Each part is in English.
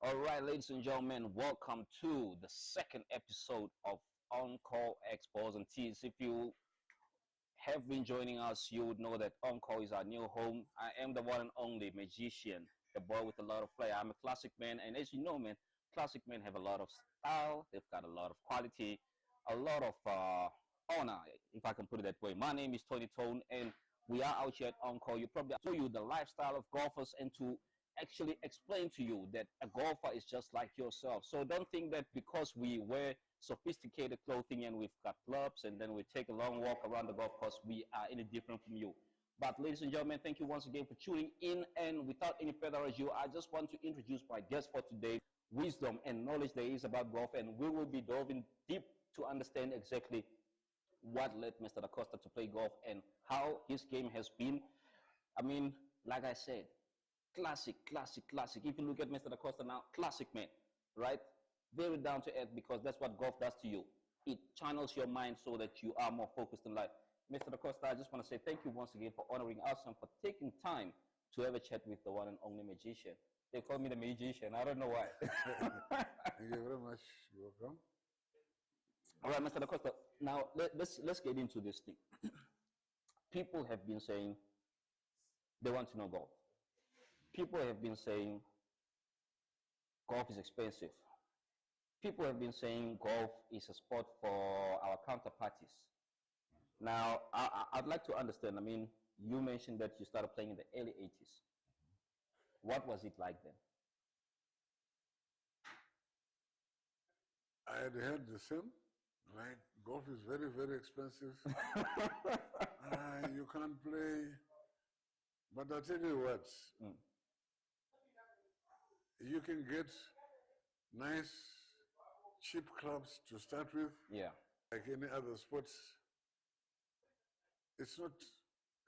All right, ladies and gentlemen, welcome to the second episode of On-Call Expos and Tees. If you have been joining us, you would know that On-Call is our new home. I am the one and only magician, the boy with a lot of flair. I'm a classic man, and as you know, man, classic men have a lot of style. They've got a lot of quality, a lot of honor, if I can put it that way. My name is Tony Tone, and we are out here at On-Call. You probably show you the lifestyle of golfers and to actually explain to you that a golfer is just like yourself. So don't think that because we wear sophisticated clothing and we've got clubs and then we take a long walk around the golf course, we are any different from you. But ladies and gentlemen, thank you once again for tuning in. And without any further ado, I just want to introduce my guest for today, wisdom and knowledge there is about golf. And we will be delving deep to understand exactly what led Mr. Da Costa to play golf and how his game has been. I mean, like I said, classic. If you look at Mr. Da Costa now, classic man, right? Very down to earth because that's what golf does to you. It channels your mind so that you are more focused in life. Mr. Da Costa, I just want to say thank you once again for honoring us and for taking time to have a chat with the one and only magician. They call me the magician. I don't know why. Thank you very much. You're welcome. All right, Mr. Da Costa. Now let's get into this thing. People have been saying they want to know golf. People have been saying golf is expensive. People have been saying golf is a sport for our counterparties. Now, I'd like to understand. I mean, you mentioned that you started playing in the early 80s. What was it like then? I had heard the same. Like, golf is very, very expensive. You can't play. But I'll tell you what, you can get nice, cheap clubs to start with. Yeah. Like any other sports, it's not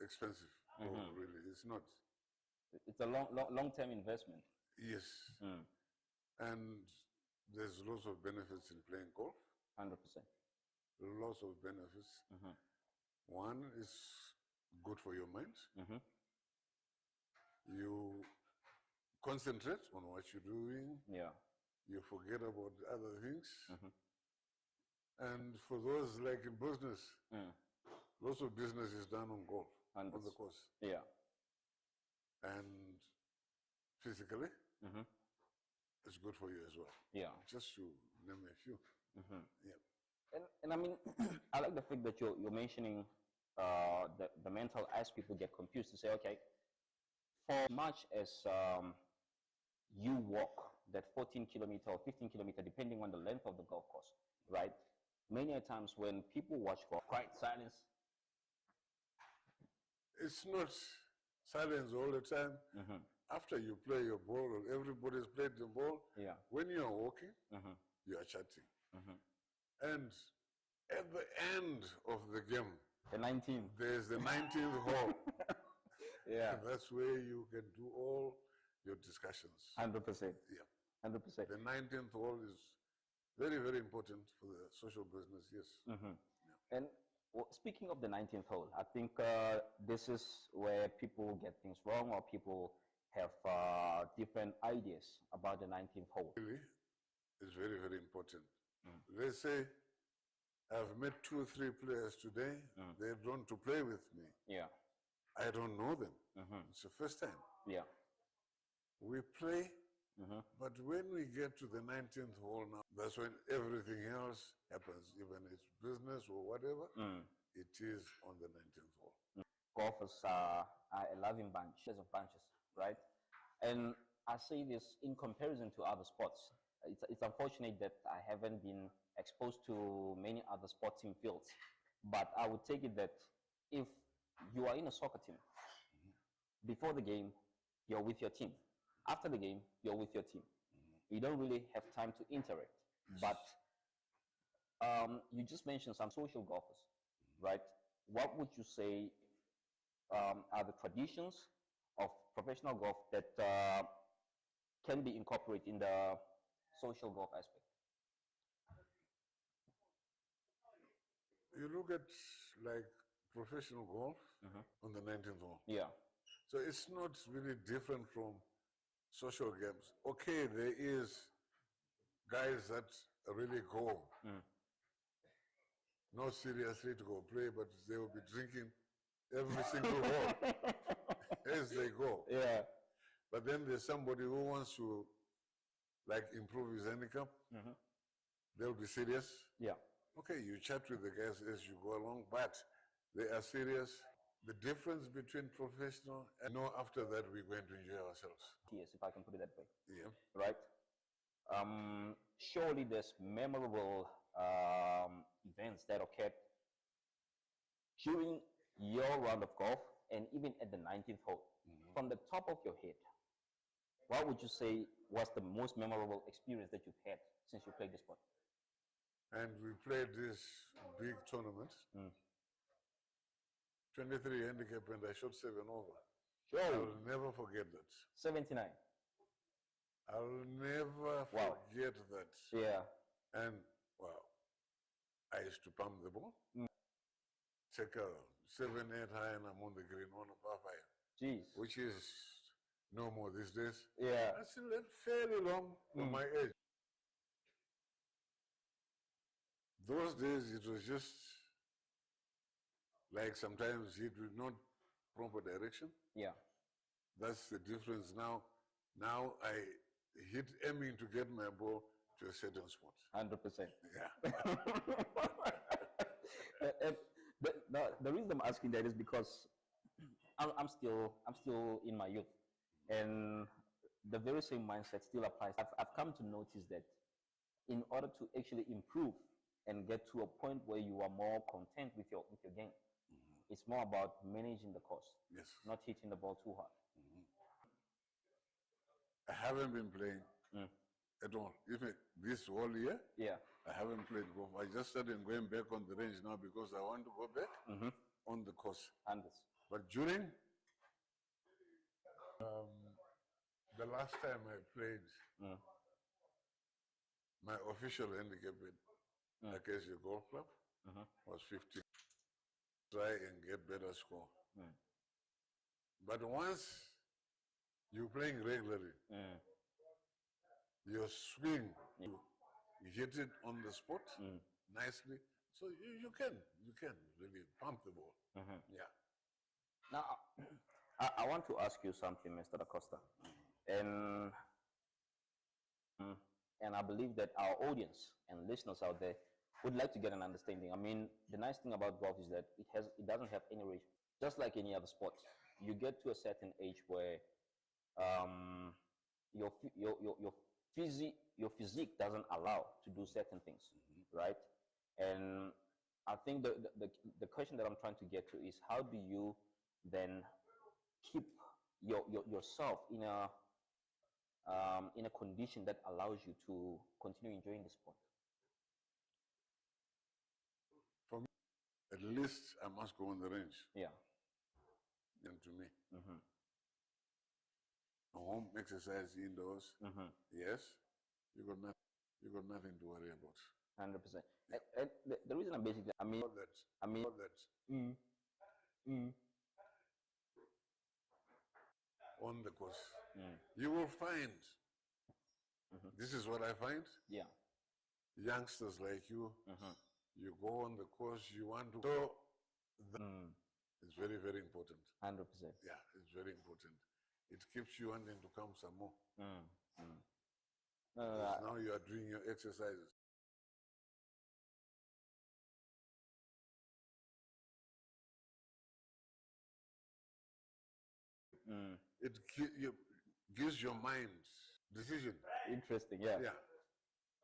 expensive. Oh, really, it's not. It's a long-term investment. Yes. And there's lots of benefits in playing golf. 100%. Lots of benefits. One is good for your mind. You concentrate on what you're doing. Yeah. You forget about other things. And for those like in business, lots of business is done on golf, on the course. Yeah. And physically, it's good for you as well. Yeah. Just to name a few. Yeah. And I mean, I like the fact that you're mentioning the mental aspect. People get confused to say, okay, for much as you walk that 14 kilometer or 15 kilometer, depending on the length of the golf course, right? Many a times when people watch golf, quiet silence. It's not silence all the time. After you play your ball, or everybody's played the ball, when you are walking, you are chatting. And at the end of the game, The 19th. there's the 19th hole. Yeah. That's where you can do all your discussions. 100%. Yeah. 100%. The 19th hole is very, very important for the social business, yes. And speaking of the 19th hole, I think this is where people get things wrong or people have different ideas about the 19th hole. Really, it's very, very important. Let's say I've met 2 or 3 players today, they're drawn to play with me. Yeah. I don't know them. It's the first time. Yeah. We play, but when we get to the 19th hole now, that's when everything else happens, even it's business or whatever, it is on the 19th hole. Golfers are a loving bunch, of bunches, right? And I say this in comparison to other sports. It's unfortunate that I haven't been exposed to many other sporting fields, but I would take it that if you are in a soccer team, before the game, you're with your team. After the game, you're with your team. You don't really have time to interact. But you just mentioned some social golfers, right? What would you say are the traditions of professional golf that can be incorporated in the social golf aspect? You look at like professional golf on the 19th hole. Yeah. So it's not really different from social games. Okay, there is guys that really go, not seriously to go play, but they will be drinking every single hole as they go. Yeah. But then there's somebody who wants to like improve his handicap. They'll be serious. Yeah. Okay, you chat with the guys as you go along, but they are serious. The difference between professional and after that we're going to enjoy ourselves. Yes, if I can put it that way. Yeah. Right? Surely there's memorable events that occurred during your round of golf and even at the 19th hole. From the top of your head, what would you say was the most memorable experience that you've had since you played the sport? And we played this big tournament, 23 handicap, and I shot 7 over. Sure. I'll never forget that. 79. I'll never forget that. Yeah. And, wow, I used to pump the ball, take a 7-8 high, and I'm on the green on a par 5. Jeez. Which is no more these days. Yeah. That's still fairly long for my age. Those days, it was just like sometimes it would not proper direction. Yeah. That's the difference now. Now I hit aiming to get my ball to a certain spot. 100%. Yeah. The reason I'm asking that is because I'm still in my youth, and the very same mindset still applies. I've come to notice that in order to actually improve and get to a point where you are more content with your game, it's more about managing the course, not hitting the ball too hard. I haven't been playing at all. Even this whole year, I haven't played golf. I just started going back on the range now because I want to go back on the course. But during the last time I played, my official handicap at Acacia Golf Club was 15. Try and get better score. But once you're playing regularly, your swing, you hit it on the spot nicely. So you can really pump the ball. Yeah. Now, I want to ask you something, Mr. Da Costa, and I believe that our audience and listeners out there would like to get an understanding. I mean, the nice thing about golf is that it doesn't have any age. Just like any other sport, you get to a certain age where your physique doesn't allow to do certain things, right? And I think the question that I'm trying to get to is how do you then keep yourself in a condition that allows you to continue enjoying the sport? For me, at least I must go on the range. Yeah. And to me. Home exercise indoors. Yes. You got nothing to worry about. 100%. Yeah. And the reason I'm basically, on the course, you will find. This is what I find. Yeah. Youngsters like you, you go on the course, you want to go. It's very, very important. 100%. Yeah, it's very important. It keeps you wanting to come some more. Now you are doing your exercises. It gives your mind decision. Interesting, yeah. Yeah,